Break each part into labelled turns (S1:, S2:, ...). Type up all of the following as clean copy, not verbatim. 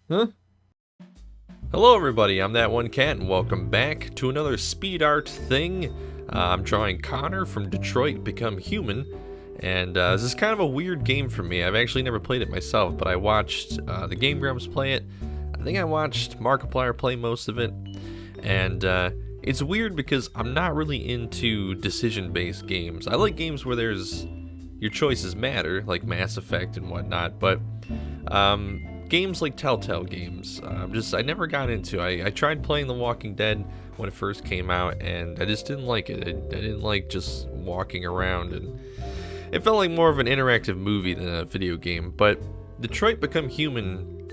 S1: Huh? Hello everybody, I'm That One Cat, and welcome back to another speed art thing. I'm drawing Connor from Detroit Become Human, and this is kind of a weird game for me. I've actually never played it myself, but I watched the Game Grumps play it. I think I watched Markiplier play most of it, and it's weird because I'm not really into decision-based games. I like games where your choices matter, like Mass Effect and whatnot, but games like Telltale games, I never got into. I tried playing The Walking Dead when it first came out, and I just didn't like it. I didn't like just walking around, and it felt like more of an interactive movie than a video game. But Detroit Become Human,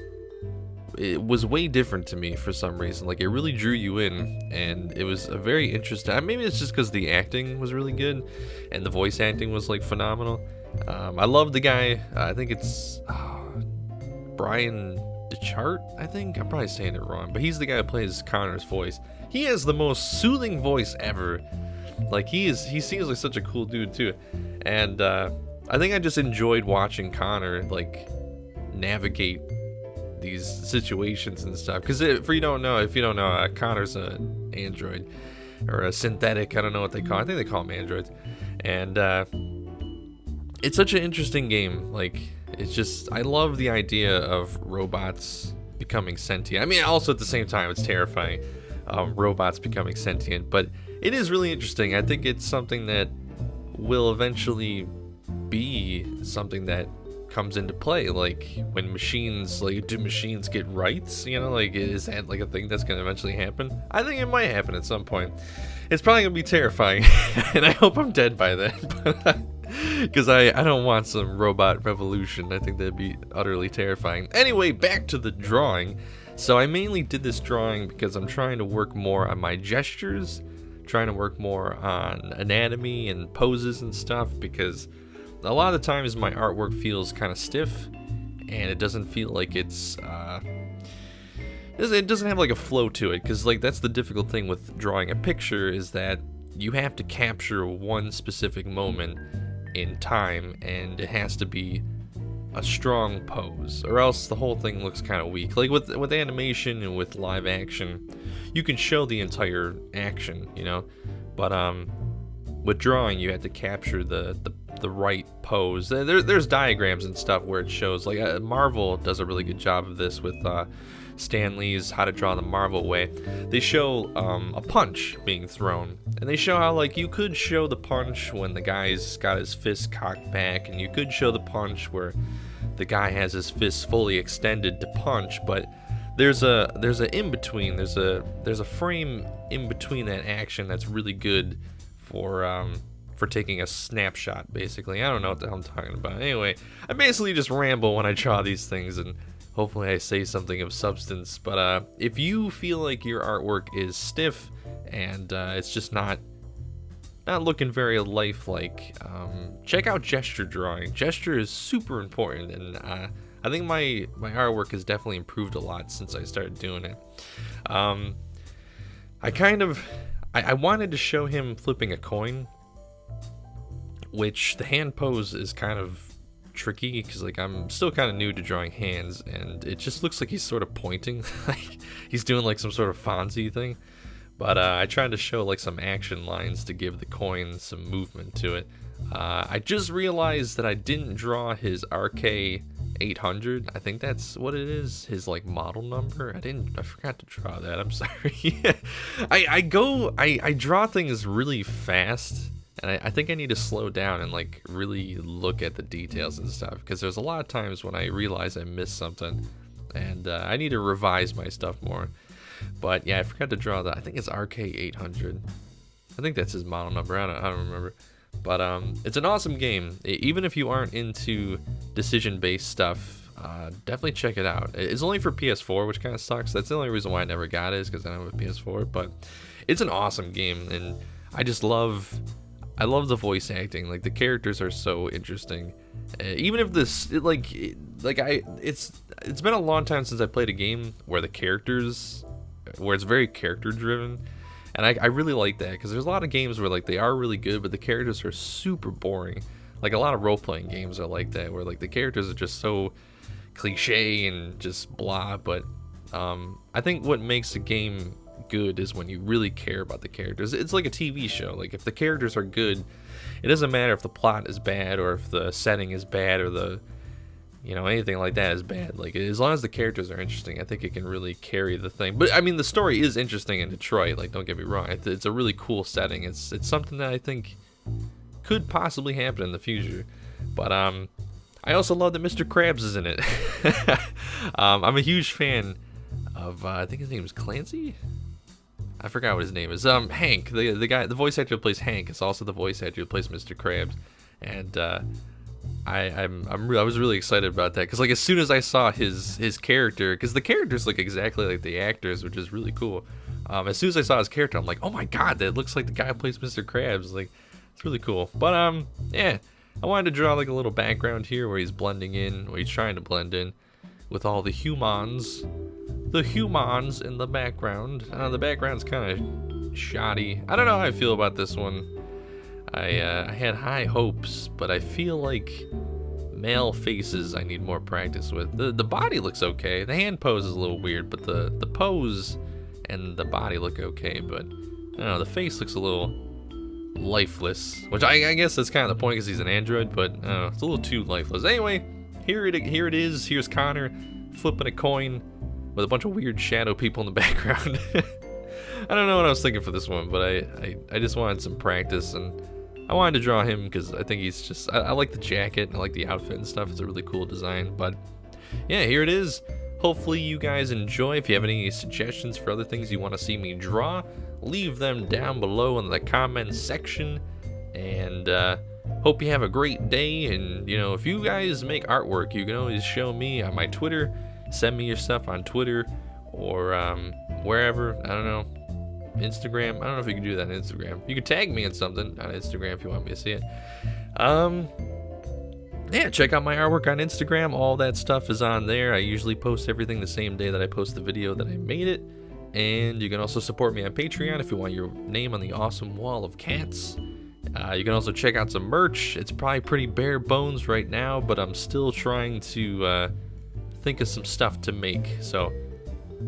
S1: it was way different to me for some reason. Like, it really drew you in, and it was a very interesting. Maybe it's just because the acting was really good, and the voice acting was like phenomenal. I love the guy. I think it's Brian DeChart, I think. I'm probably saying it wrong, but he's the guy who plays Connor's voice. He has the most soothing voice ever. Like, he seems like such a cool dude too. And I think I just enjoyed watching Connor like navigate these situations and stuff. Because if you don't know, Connor's an android or a synthetic. I don't know what they call it. I think they call them androids. And it's such an interesting game. Like, it's just, I love the idea of robots becoming sentient. I mean, also at the same time, it's terrifying, robots becoming sentient, but it is really interesting. I think it's something that will eventually be something that comes into play, like when machines, like, do machines get rights, you know, like, is that like a thing that's going to eventually happen? I think it might happen at some point. It's probably going to be terrifying, and I hope I'm dead by then, but because I don't want some robot revolution. I think that'd be utterly terrifying. Anyway, back to the drawing. So I mainly did this drawing because I'm trying to work more on my gestures, trying to work more on anatomy and poses and stuff, because a lot of the times my artwork feels kind of stiff, and it doesn't feel like it doesn't have like a flow to it, because like that's the difficult thing with drawing a picture, is that you have to capture one specific moment in time, and it has to be a strong pose, or else the whole thing looks kind of weak. Like with animation and with live action, you can show the entire action, you know, but with drawing you have to capture the right pose. There's diagrams and stuff where it shows, like Marvel does a really good job of this with Stan Lee's How to Draw the Marvel Way. They show a punch being thrown, and they show how, like, you could show the punch when the guy's got his fist cocked back, and you could show the punch where the guy has his fist fully extended to punch, but there's a in-between, there's a frame in between that action that's really good for taking a snapshot, basically. I don't know what the hell I'm talking about. Anyway, I basically just ramble when I draw these things, and hopefully I say something of substance. But if you feel like your artwork is stiff and it's just not looking very lifelike, check out gesture drawing. Gesture is super important, and I think my artwork has definitely improved a lot since I started doing it. I wanted to show him flipping a coin, which the hand pose is kind of tricky, because like I'm still kind of new to drawing hands, and it just looks like he's sort of pointing, like he's doing like some sort of Fonzie thing. But I tried to show like some action lines to give the coin some movement to it. I just realized that I didn't draw his RK800. I think that's what it is, his like model number. I forgot to draw that. I'm sorry. I draw things really fast, and I think I need to slow down and like really look at the details and stuff, because there's a lot of times when I realize I missed something, and I need to revise my stuff more. But yeah, I forgot to draw that. I think it's RK800. I think that's his model number. I don't remember. But it's an awesome game. Even if you aren't into decision-based stuff, definitely check it out. It's only for PS4, which kind of sucks. That's the only reason why I never got it, is because I don't have a PS4. But it's an awesome game, and I love the voice acting. Like, the characters are so interesting. Even if it's been a long time since I played a game where it's very character driven, and I really like that, because there's a lot of games where like they are really good, but the characters are super boring. Like, a lot of role-playing games are like that, where like the characters are just so cliche and just blah, but I think what makes a game good is when you really care about the characters. It's like a TV show. Like, if the characters are good, it doesn't matter if the plot is bad or if the setting is bad or the, you know, anything like that is bad. Like, as long as the characters are interesting, I think it can really carry the thing. But I mean, the story is interesting in Detroit. Like, don't get me wrong. It's a really cool setting. It's something that I think could possibly happen in the future. But I also love that Mr. Krabs is in it. I'm a huge fan of I think his name is Clancy. I forgot what his name is. Hank, the guy, the voice actor who plays Hank is also the voice actor who plays Mr. Krabs, and I was really excited about that because, like, as soon as I saw his character, because the characters look exactly like the actors, which is really cool. As soon as I saw his character, I'm like, oh my god, that looks like the guy who plays Mr. Krabs. Like, it's really cool. But yeah, I wanted to draw like a little background here where he's blending in, where he's trying to blend in with all the humans. The humans in the background. The background's kind of shoddy. I don't know how I feel about this one. I had high hopes, but I feel like male faces I need more practice with. The body looks okay. The hand pose is a little weird, but the pose and the body look okay. But I don't know, the face looks a little lifeless, which I guess that's kind of the point because he's an android, but I don't know, it's a little too lifeless. Anyway, here it is. Here's Connor flipping a coin with a bunch of weird shadow people in the background. I don't know what I was thinking for this one, but I just wanted some practice, and I wanted to draw him because I think he's just, I like the jacket and I like the outfit and stuff. It's a really cool design. But yeah, here it is. Hopefully you guys enjoy. If you have any suggestions for other things you want to see me draw, leave them down below in the comments section. And hope you have a great day. And, you know, if you guys make artwork, you can always show me on my Twitter. Send me your stuff on Twitter or wherever. I don't know. Instagram. I don't know if you can do that on Instagram. You can tag me in something on Instagram if you want me to see it. Yeah, check out my artwork on Instagram. All that stuff is on there. I usually post everything the same day that I post the video that I made it. And you can also support me on Patreon if you want your name on the awesome wall of cats. You can also check out some merch. It's probably pretty bare bones right now, but I'm still trying to think of some stuff to make. So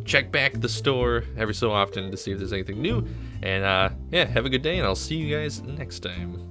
S1: check back the store every so often to see if there's anything new. And yeah, have a good day, and I'll see you guys next time.